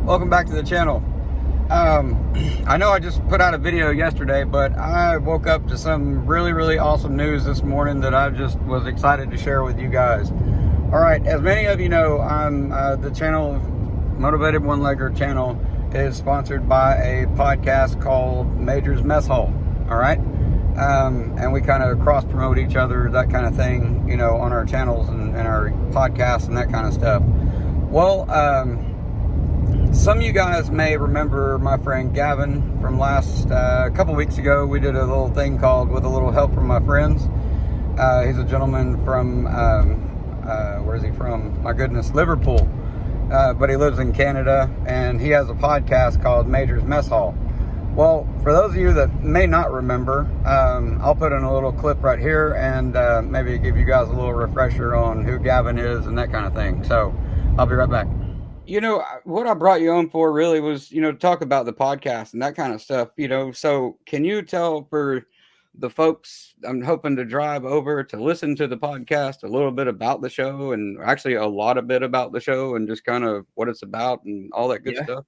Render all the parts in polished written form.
Welcome back to the channel. I know I just put out a video yesterday, but I woke up to some really awesome news this morning that I just was excited to share with you guys. Alright, as many of you know, I'm the channel, Motivated One-Legger channel, is sponsored by a podcast called Major's Mess Hall. Alright? And we kind of cross-promote each other, that kind of thing, you know, on our channels and our podcasts and that kind of stuff. Well, some of you guys may remember my friend Gavin from last couple weeks ago. We did a little thing called With a Little Help from My Friends. He's a gentleman from, where is he from? My goodness, Liverpool. But he lives in Canada, and he has a podcast called Major's Mess Hall. Well, for those of you that may not remember, I'll put in a little clip right here and maybe give you guys a little refresher on who Gavin is and that kind of thing. So I'll be right back. You know, what I brought you on for really was, you know, to talk about the podcast and that kind of stuff, you know. So can you tell for the folks I'm hoping to drive over to listen to the podcast a little bit about the show, and actually a lot of bit about the show and just kind of what it's about and all that good stuff?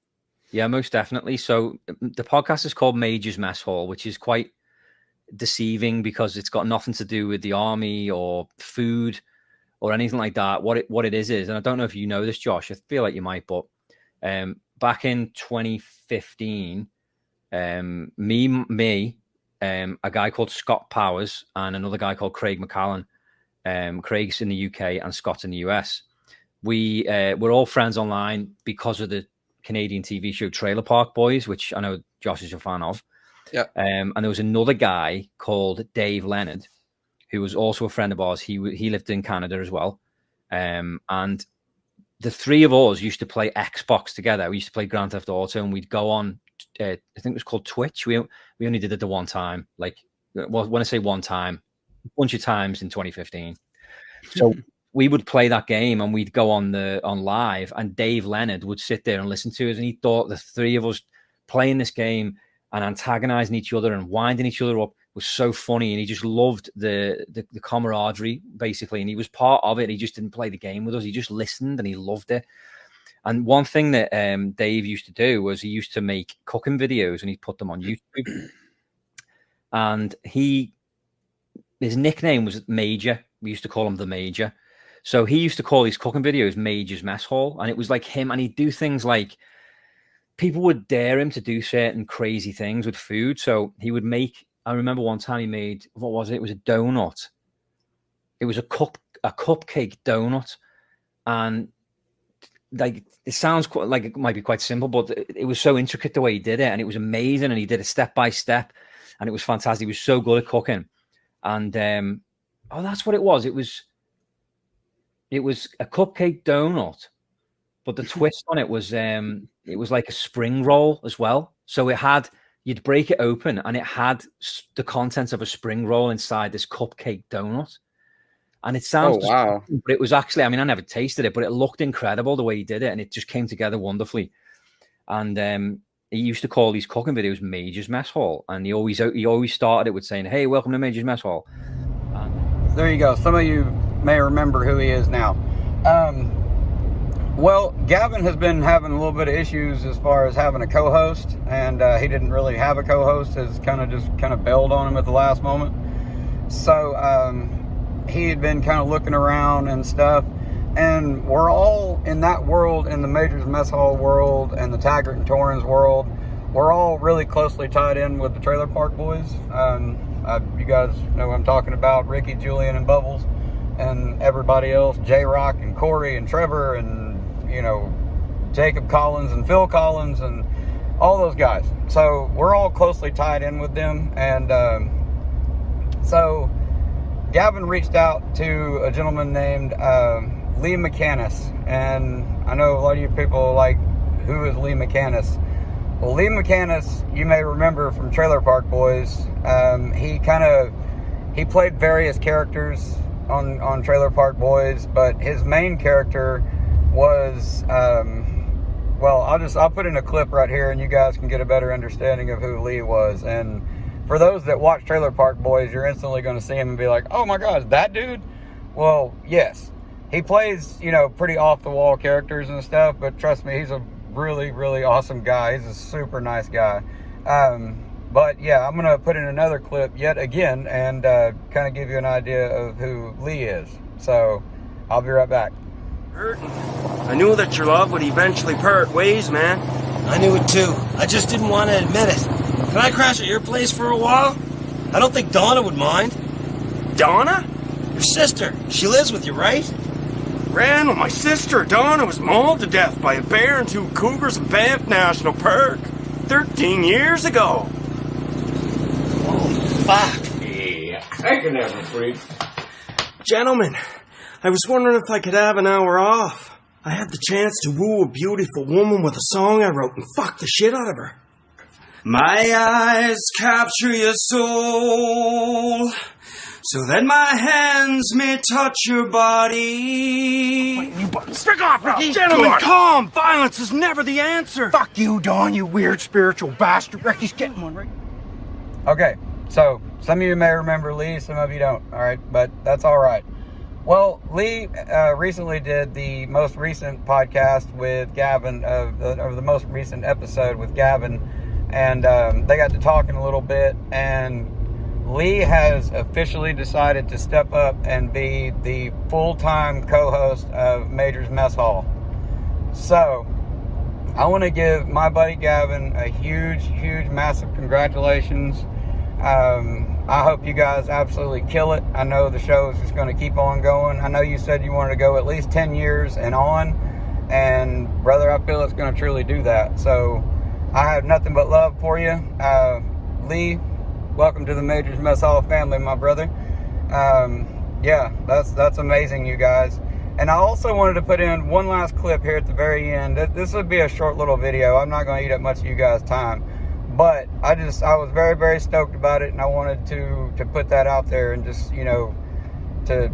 Yeah, most definitely. So the podcast is called Major's Mess Hall, which is quite deceiving because it's got nothing to do with the army or food or anything like that. What it is, and I don't know if you know this, Josh, I feel like you might, but back in 2015, a guy called Scott Powers and another guy called Craig McCallan, Craig's in the UK and Scott's in the US. We're all friends online because of the Canadian TV show Trailer Park Boys, which I know Josh is a fan of. Yeah. And there was another guy called Dave Leonard, who was also a friend of ours. He lived in Canada as well. And the three of us used to play Xbox together. We used to play Grand Theft Auto, and we'd go on, I think it was called Twitch. We only did it the one time. Like, well, when I say one time, a bunch of times in 2015. So we would play that game and we'd go on live, and Dave Leonard would sit there and listen to us. And he thought the three of us playing this game and antagonizing each other and winding each other up was so funny, and he just loved the camaraderie, basically, and he was part of it. He just didn't play the game with us. He just listened and he loved it. And one thing that Dave used to do was he used to make cooking videos and he'd put them on YouTube. And his nickname was Major. We used to call him the Major. So he used to call these cooking videos Major's Mess Hall, and it was like him, and he'd do things like people would dare him to do certain crazy things with food. So he would make, I remember one time he made, what was it? It was a donut. It was a cupcake donut. And like, it sounds quite, like it might be quite simple, but it was so intricate the way he did it, and it was amazing. And he did it step by step, and it was fantastic. He was so good at cooking. And that's what it was. It was a cupcake donut, but the twist on it was like a spring roll as well. So you'd break it open and it had the contents of a spring roll inside this cupcake donut. And it sounds, wow, but it was actually, I mean, I never tasted it, but it looked incredible the way he did it, and it just came together wonderfully. And he used to call these cooking videos Major's Mess Hall, and he always started it with saying, "Hey, welcome to Major's Mess Hall." There you go. Some of you may remember who he is now. Well, Gavin has been having a little bit of issues as far as having a co-host, and he didn't really have a co-host. Has kind of bailed on him at the last moment. So he had been kind of looking around and stuff, and we're all in that world, in the Major's Mess Hall world and the Taggart and Torrens world. We're all really closely tied in with the Trailer Park Boys. You guys know what I'm talking about: Ricky, Julian, and Bubbles, and everybody else, J-Rock and Corey and Trevor, and you know, Jacob Collins and Phil Collins and all those guys. So we're all closely tied in with them. And so Gavin reached out to a gentleman named Leigh McCannis, and I know a lot of you people are like, who is Leigh McCannis? Well, Leigh McCannis, you may remember from Trailer Park Boys. He played various characters on Trailer Park Boys, but his main character was, well, I'll put in a clip right here and you guys can get a better understanding of who Leigh was. And for those that watch Trailer Park Boys, you're instantly going to see him and be like, oh my gosh, that dude? Well, yes. He plays, you know, pretty off the wall characters and stuff, but trust me, he's a really, really awesome guy. He's a super nice guy. But yeah, I'm going to put in another clip yet again and kind of give you an idea of who Leigh is. So I'll be right back. I knew that your love would eventually part ways, man. I knew it too. I just didn't want to admit it. Can I crash at your place for a while? I don't think Donna would mind. Donna? Your sister. She lives with you, right? Randall, my sister Donna was mauled to death by a bear and 2 cougars in Banff National Park 13 years ago. Holy fuck. Yeah, I can never freak. Gentlemen, I was wondering if I could have an hour off. I had the chance to woo a beautiful woman with a song I wrote and fuck the shit out of her. My eyes capture your soul, so that my hands may touch your body. Wait, you frick off, bro! Gentlemen, calm! Violence is never the answer! Fuck you, Don, you weird spiritual bastard. Ricky's getting one, right? Okay, so some of you may remember Leigh, some of you don't, all right? But that's all right. Well, Leigh recently did the most recent podcast with Gavin, or the most recent episode with Gavin, and they got to talking a little bit, and Leigh has officially decided to step up and be the full-time co-host of Major's Mess Hall. So, I want to give my buddy Gavin a huge, huge, massive congratulations. I hope you guys absolutely kill it. I know the show is just going to keep on going. I know you said you wanted to go at least 10 years and on, and brother, I feel it's going to truly do that. So, I have nothing but love for you. Leigh, welcome to the Major's Mess Hall family, my brother. Yeah, that's amazing, you guys. And I also wanted to put in one last clip here at the very end. This would be a short little video. I'm not going to eat up much of you guys' time. But I was very, very stoked about it, and I wanted to put that out there and just, you know, to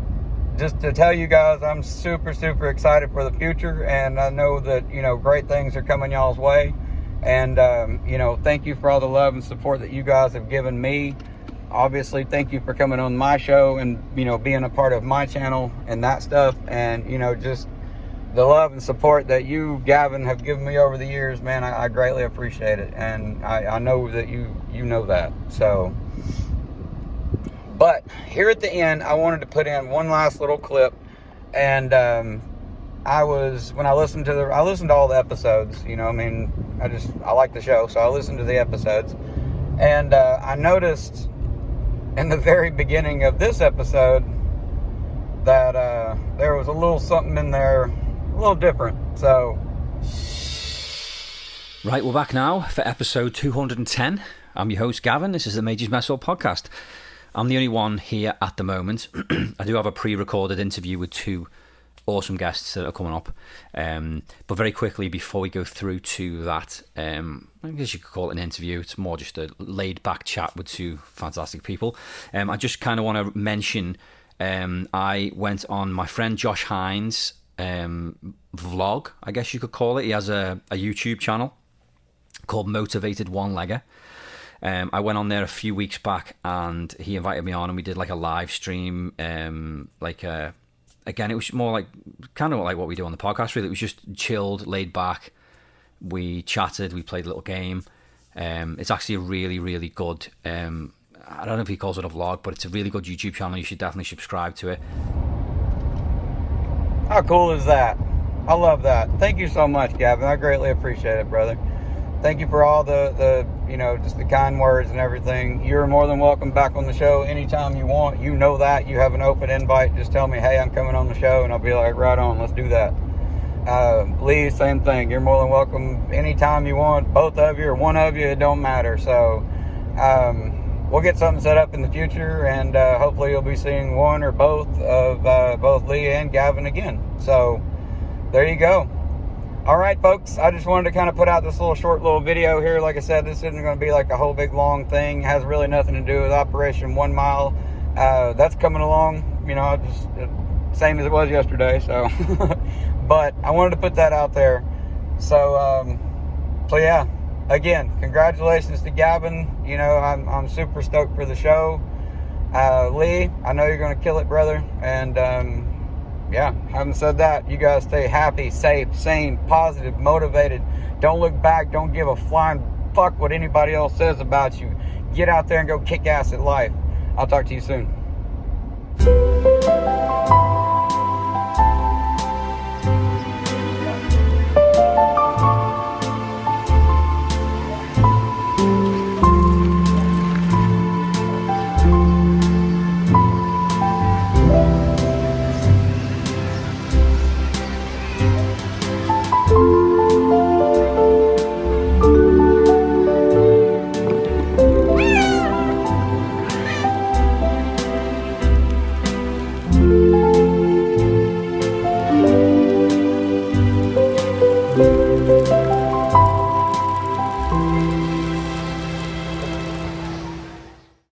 tell you guys I'm super, super excited for the future, and I know that, you know, great things are coming y'all's way. And, you know, thank you for all the love and support that you guys have given me. Obviously, thank you for coming on my show and, you know, being a part of my channel and that stuff. And, you know, just the love and support that you, Gavin, have given me over the years, man, I greatly appreciate it. And I know that you know that. So, but here at the end, I wanted to put in one last little clip. And I listened to all the episodes, you know, I mean, I like the show, so I listened to the episodes. And I noticed in the very beginning of this episode that there was a little something in there, a little different. So, right, we're back now for episode 210. I'm your host, Gavin. This is the Major's Mess Hall podcast. I'm the only one here at the moment. I do have a pre-recorded interview with 2 awesome guests that are coming up. But very quickly, before we go through to that, I guess you could call it an interview. It's more just a laid-back chat with 2 fantastic people. I just kind of want to mention, I went on my friend Josh Hines' vlog, I guess you could call it. He has a YouTube channel called Motivated One Legger. I went on there a few weeks back, and he invited me on, and we did like a live stream, again, it was more like kind of like what we do on the podcast, really. It was just chilled, laid back. We chatted, we played a little game. It's actually a really, really good, I don't know if he calls it a vlog, but it's a really good YouTube channel. You should definitely subscribe to it. How cool is that? I love that. Thank you so much, Gavin. I greatly appreciate it, brother. Thank you for all the you know, just the kind words and everything. You're more than welcome back on the show anytime you want. You know that. You have an open invite. Just tell me, hey, I'm coming on the show, and I'll be like, right on, let's do that. Leigh, same thing. You're more than welcome anytime you want. Both of you or one of you, it don't matter. So we'll get something set up in the future, and hopefully you'll be seeing one or both of both Leigh and Gavin again. So there you go. All right, folks, I just wanted to kind of put out this short little video here. Like I said, this isn't going to be like a whole big long thing. It has really nothing to do with Operation 1 Mile. That's coming along, you know, just same as it was yesterday. So, but I wanted to put that out there. So yeah, again, congratulations to Gavin. You know, I'm super stoked for the show. Leigh, I know you're going to kill it, brother. And yeah, having said that, you guys stay happy, safe, sane, positive, motivated. Don't look back. Don't give a flying fuck what anybody else says about you. Get out there and go kick ass at life. I'll talk to you soon.